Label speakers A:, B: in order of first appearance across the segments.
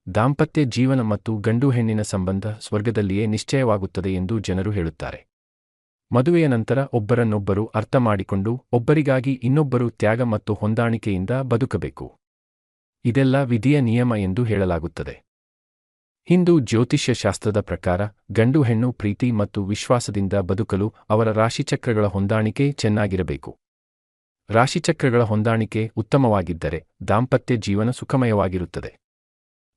A: ದಾಂಪತ್ಯ ಜೀವನ ಮತ್ತು ಗಂಡು ಹೆಣ್ಣಿನ ಸಂಬಂಧ ಸ್ವರ್ಗದಲ್ಲಿಯೇ ನಿಶ್ಚಯವಾಗುತ್ತದೆ ಎಂದು ಜನರು ಹೇಳುತ್ತಾರೆ. ಮದುವೆಯ ನಂತರ ಒಬ್ಬರನ್ನೊಬ್ಬರು ಅರ್ಥ ಮಾಡಿಕೊಂಡು ಒಬ್ಬರಿಗಾಗಿ ಇನ್ನೊಬ್ಬರು ತ್ಯಾಗ ಮತ್ತು ಹೊಂದಾಣಿಕೆಯಿಂದ ಬದುಕಬೇಕು. ಇದೆಲ್ಲ ವಿಧಿಯ ನಿಯಮ ಎಂದು ಹೇಳಲಾಗುತ್ತದೆ. ಹಿಂದೂ ಜ್ಯೋತಿಷ್ಯ ಶಾಸ್ತ್ರದ ಪ್ರಕಾರ ಗಂಡು ಹೆಣ್ಣು ಪ್ರೀತಿ ಮತ್ತು ವಿಶ್ವಾಸದಿಂದ ಬದುಕಲು ಅವರ ರಾಶಿಚಕ್ರಗಳ ಹೊಂದಾಣಿಕೆ ಚೆನ್ನಾಗಿರಬೇಕು. ರಾಶಿಚಕ್ರಗಳ ಹೊಂದಾಣಿಕೆ ಉತ್ತಮವಾಗಿದ್ದರೆ ದಾಂಪತ್ಯ ಜೀವನ ಸುಖಮಯವಾಗಿರುತ್ತದೆ.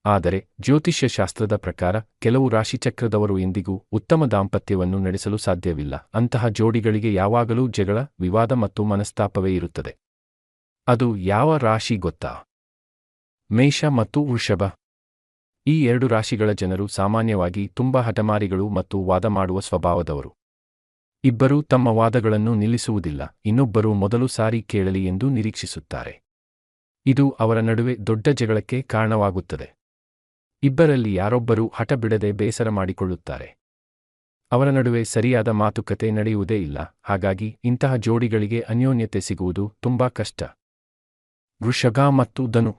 A: ಆದರೆ ಜ್ಯೋತಿಷ್ಯ ಶಾಸ್ತ್ರದ ಪ್ರಕಾರ ಕೆಲವು ರಾಶಿಚಕ್ರದವರು ಎಂದಿಗೂ ಉತ್ತಮ ದಾಂಪತ್ಯವನ್ನು ನಡೆಸಲು ಸಾಧ್ಯವಿಲ್ಲ. ಅಂತಹ ಜೋಡಿಗಳಿಗೆ ಯಾವಾಗಲೂ ಜಗಳ, ವಿವಾದ ಮತ್ತು ಮನಸ್ತಾಪವೇ ಇರುತ್ತದೆ. ಅದು ಯಾವ ರಾಶಿ ಗೊತ್ತಾ? ಮೇಷ ಮತ್ತು ವೃಷಭ. ಈ ಎರಡು ರಾಶಿಗಳ ಜನರು ಸಾಮಾನ್ಯವಾಗಿ ತುಂಬಾ ಹಠಮಾರಿಗಳು ಮತ್ತು ವಾದ ಮಾಡುವ ಸ್ವಭಾವದವರು. ಇಬ್ಬರೂ ತಮ್ಮ ವಾದಗಳನ್ನು ನಿಲ್ಲಿಸುವುದಿಲ್ಲ, ಇನ್ನೊಬ್ಬರು ಮೊದಲು ಸಾರಿ ಕೇಳಲಿ ಎಂದು ನಿರೀಕ್ಷಿಸುತ್ತಾರೆ. ಇದು ಅವರ ನಡುವೆ ದೊಡ್ಡ ಜಗಳಕ್ಕೆ ಕಾರಣವಾಗುತ್ತದೆ. ಇಬ್ಬರಲ್ಲಿ ಯಾರೊಬ್ಬರೂ ಹಠ ಬಿಡದೆ ಬೇಸರ ಮಾಡಿಕೊಳ್ಳುತ್ತಾರೆ. ಅವರ ನಡುವೆ ಸರಿಯಾದ ಮಾತುಕತೆ ನಡೆಯುವುದೇ ಇಲ್ಲ. ಹಾಗಾಗಿ ಇಂತಹ ಜೋಡಿಗಳಿಗೆ ಅನ್ಯೋನ್ಯತೆ ಸಿಗುವುದು ತುಂಬಾ ಕಷ್ಟ. ವೃಷಭ ಮತ್ತು ಧನು.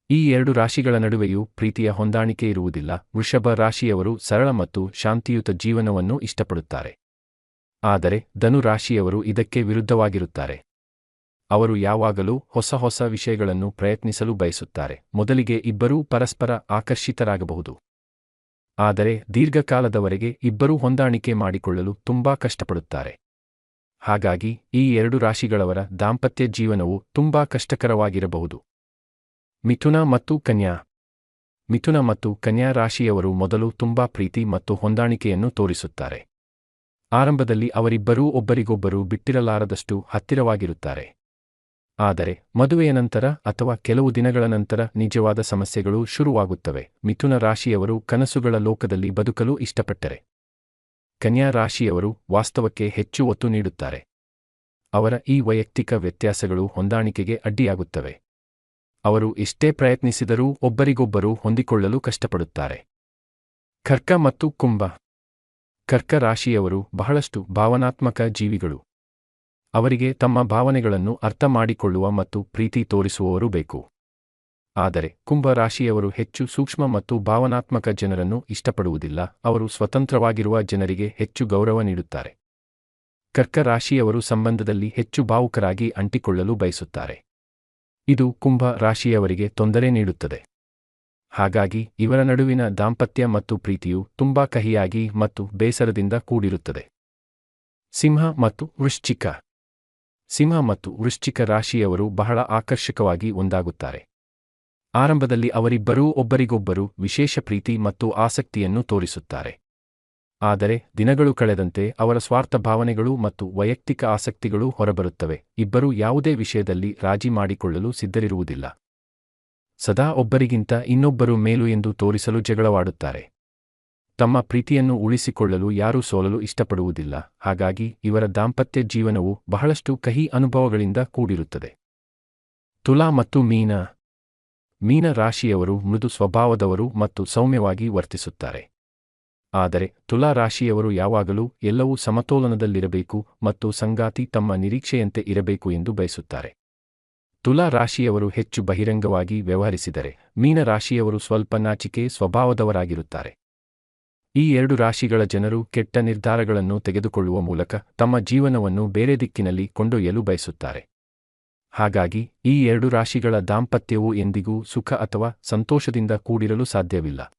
A: ಈ ಎರಡು ರಾಶಿಗಳ ನಡುವೆಯೂ ಪ್ರೀತಿಯ ಹೊಂದಾಣಿಕೆ ಇರುವುದಿಲ್ಲ. ವೃಷಭ ರಾಶಿಯವರು ಸರಳ ಮತ್ತು ಶಾಂತಿಯುತ ಜೀವನವನ್ನು ಇಷ್ಟಪಡುತ್ತಾರೆ. ಆದರೆ ಧನು ರಾಶಿಯವರು ಇದಕ್ಕೆ ವಿರುದ್ಧವಾಗಿರುತ್ತಾರೆ. ಅವರು ಯಾವಾಗಲೂ ಹೊಸ ಹೊಸ ವಿಷಯಗಳನ್ನು ಪ್ರಯತ್ನಿಸಲು ಬಯಸುತ್ತಾರೆ. ಮೊದಲಿಗೆ ಇಬ್ಬರೂ ಪರಸ್ಪರ ಆಕರ್ಷಿತರಾಗಬಹುದು. ಆದರೆ ದೀರ್ಘಕಾಲದವರೆಗೆ ಇಬ್ಬರೂ ಹೊಂದಾಣಿಕೆ ಮಾಡಿಕೊಳ್ಳಲು ತುಂಬಾ ಕಷ್ಟಪಡುತ್ತಾರೆ. ಹಾಗಾಗಿ ಈ ಎರಡು ರಾಶಿಗಳವರ ದಾಂಪತ್ಯ ಜೀವನವು ತುಂಬಾ ಕಷ್ಟಕರವಾಗಿರಬಹುದು. ಮಿಥುನ ಮತ್ತು ಕನ್ಯಾ. ಮಿಥುನ ಮತ್ತು ಕನ್ಯಾ ರಾಶಿಯವರು ಮೊದಲು ತುಂಬಾ ಪ್ರೀತಿ ಮತ್ತು ಹೊಂದಾಣಿಕೆಯನ್ನು ತೋರಿಸುತ್ತಾರೆ. ಆರಂಭದಲ್ಲಿ ಅವರಿಬ್ಬರೂ ಒಬ್ಬರಿಗೊಬ್ಬರು ಬಿಟ್ಟಿರಲಾರದಷ್ಟು ಹತ್ತಿರವಾಗಿರುತ್ತಾರೆ. ಆದರೆ ಮದುವೆಯ ನಂತರ ಅಥವಾ ಕೆಲವು ದಿನಗಳ ನಂತರ ನಿಜವಾದ ಸಮಸ್ಯೆಗಳು ಶುರುವಾಗುತ್ತವೆ. ಮಿಥುನ ರಾಶಿಯವರು ಕನಸುಗಳ ಲೋಕದಲ್ಲಿ ಬದುಕಲು ಇಷ್ಟಪಟ್ಟರೆ, ಕನ್ಯಾ ರಾಶಿಯವರು ವಾಸ್ತವಕ್ಕೆ ಹೆಚ್ಚು ಒತ್ತು ನೀಡುತ್ತಾರೆ. ಅವರ ಈ ವೈಯಕ್ತಿಕ ವ್ಯತ್ಯಾಸಗಳು ಹೊಂದಾಣಿಕೆಗೆ ಅಡ್ಡಿಯಾಗುತ್ತವೆ. ಅವರು ಎಷ್ಟೇ ಪ್ರಯತ್ನಿಸಿದರೂ ಒಬ್ಬರಿಗೊಬ್ಬರು ಹೊಂದಿಕೊಳ್ಳಲು ಕಷ್ಟಪಡುತ್ತಾರೆ. ಕರ್ಕ ಮತ್ತು ಕುಂಭ. ಕರ್ಕ ರಾಶಿಯವರು ಬಹಳಷ್ಟು ಭಾವನಾತ್ಮಕ ಜೀವಿಗಳು. ಅವರಿಗೆ ತಮ್ಮ ಭಾವನೆಗಳನ್ನು ಅರ್ಥ ಮಾಡಿಕೊಳ್ಳುವ ಮತ್ತು ಪ್ರೀತಿ ತೋರಿಸುವವರು ಬೇಕು. ಆದರೆ ಕುಂಭ ರಾಶಿಯವರು ಹೆಚ್ಚು ಸೂಕ್ಷ್ಮ ಮತ್ತು ಭಾವನಾತ್ಮಕ ಜನರನ್ನು ಇಷ್ಟಪಡುವುದಿಲ್ಲ. ಅವರು ಸ್ವತಂತ್ರವಾಗಿರುವ ಜನರಿಗೆ ಹೆಚ್ಚು ಗೌರವ ನೀಡುತ್ತಾರೆ. ಕರ್ಕ ರಾಶಿಯವರು ಸಂಬಂಧದಲ್ಲಿ ಹೆಚ್ಚು ಭಾವುಕರಾಗಿ ಅಂಟಿಕೊಳ್ಳಲು ಬಯಸುತ್ತಾರೆ. ಇದು ಕುಂಭ ರಾಶಿಯವರಿಗೆ ತೊಂದರೆ ನೀಡುತ್ತದೆ. ಹಾಗಾಗಿ ಇವರ ನಡುವಿನ ದಾಂಪತ್ಯ ಮತ್ತು ಪ್ರೀತಿಯು ತುಂಬಾ ಕಹಿಯಾಗಿ ಮತ್ತು ಬೇಸರದಿಂದ ಕೂಡಿರುತ್ತದೆ. ಸಿಂಹ ಮತ್ತು ವೃಶ್ಚಿಕ. ಸಿಂಹ ಮತ್ತು ವೃಶ್ಚಿಕ ರಾಶಿಯವರು ಬಹಳ ಆಕರ್ಷಕವಾಗಿ ಒಂದಾಗುತ್ತಾರೆ. ಆರಂಭದಲ್ಲಿ ಅವರಿಬ್ಬರೂ ಒಬ್ಬರಿಗೊಬ್ಬರು ವಿಶೇಷ ಪ್ರೀತಿ ಮತ್ತು ಆಸಕ್ತಿಯನ್ನು ತೋರಿಸುತ್ತಾರೆ. ಆದರೆ ದಿನಗಳು ಕಳೆದಂತೆ ಅವರ ಸ್ವಾರ್ಥ ಭಾವನೆಗಳು ಮತ್ತು ವೈಯಕ್ತಿಕ ಆಸಕ್ತಿಗಳು ಹೊರಬರುತ್ತವೆ. ಇಬ್ಬರೂ ಯಾವುದೇ ವಿಷಯದಲ್ಲಿ ರಾಜಿ ಮಾಡಿಕೊಳ್ಳಲು ಸಿದ್ಧರಿರುವುದಿಲ್ಲ. ಸದಾ ಒಬ್ಬರಿಗಿಂತ ಇನ್ನೊಬ್ಬರು ಮೇಲು ಎಂದು ತೋರಿಸಲು ಜಗಳವಾಡುತ್ತಾರೆ. ತಮ್ಮ ಪ್ರೀತಿಯನ್ನು ಉಳಿಸಿಕೊಳ್ಳಲು ಯಾರೂ ಸೋಲಲು ಇಷ್ಟಪಡುವುದಿಲ್ಲ. ಹಾಗಾಗಿ ಇವರ ದಾಂಪತ್ಯ ಜೀವನವು ಬಹಳಷ್ಟು ಕಹಿ ಅನುಭವಗಳಿಂದ ಕೂಡಿರುತ್ತದೆ. ತುಲಾ ಮತ್ತು ಮೀನ. ಮೀನ ರಾಶಿಯವರು ಮೃದು ಸ್ವಭಾವದವರು ಮತ್ತು ಸೌಮ್ಯವಾಗಿ ವರ್ತಿಸುತ್ತಾರೆ. ಆದರೆ ತುಲಾ ರಾಶಿಯವರು ಯಾವಾಗಲೂ ಎಲ್ಲವೂ ಸಮತೋಲನದಲ್ಲಿರಬೇಕು ಮತ್ತು ಸಂಗಾತಿ ತಮ್ಮ ನಿರೀಕ್ಷೆಯಂತೆ ಇರಬೇಕು ಎಂದು ಬಯಸುತ್ತಾರೆ. ತುಲಾ ರಾಶಿಯವರು ಹೆಚ್ಚು ಬಹಿರಂಗವಾಗಿ ವ್ಯವಹರಿಸಿದರೆ, ಮೀನ ರಾಶಿಯವರು ಸ್ವಲ್ಪ ನಾಚಿಕೆ ಸ್ವಭಾವದವರಾಗಿರುತ್ತಾರೆ. ಈ ಎರಡು ರಾಶಿಗಳ ಜನರು ಕೆಟ್ಟ ನಿರ್ಧಾರಗಳನ್ನು ತೆಗೆದುಕೊಳ್ಳುವ ಮೂಲಕ ತಮ್ಮ ಜೀವನವನ್ನು ಬೇರೆ ದಿಕ್ಕಿನಲ್ಲಿ ಕೊಂಡೊಯ್ಯಲು ಬಯಸುತ್ತಾರೆ. ಹಾಗಾಗಿ ಈ ಎರಡು ರಾಶಿಗಳ ದಾಂಪತ್ಯವು ಎಂದಿಗೂ ಸುಖ ಅಥವಾ ಸಂತೋಷದಿಂದ ಕೂಡಿರಲು ಸಾಧ್ಯವಿಲ್ಲ.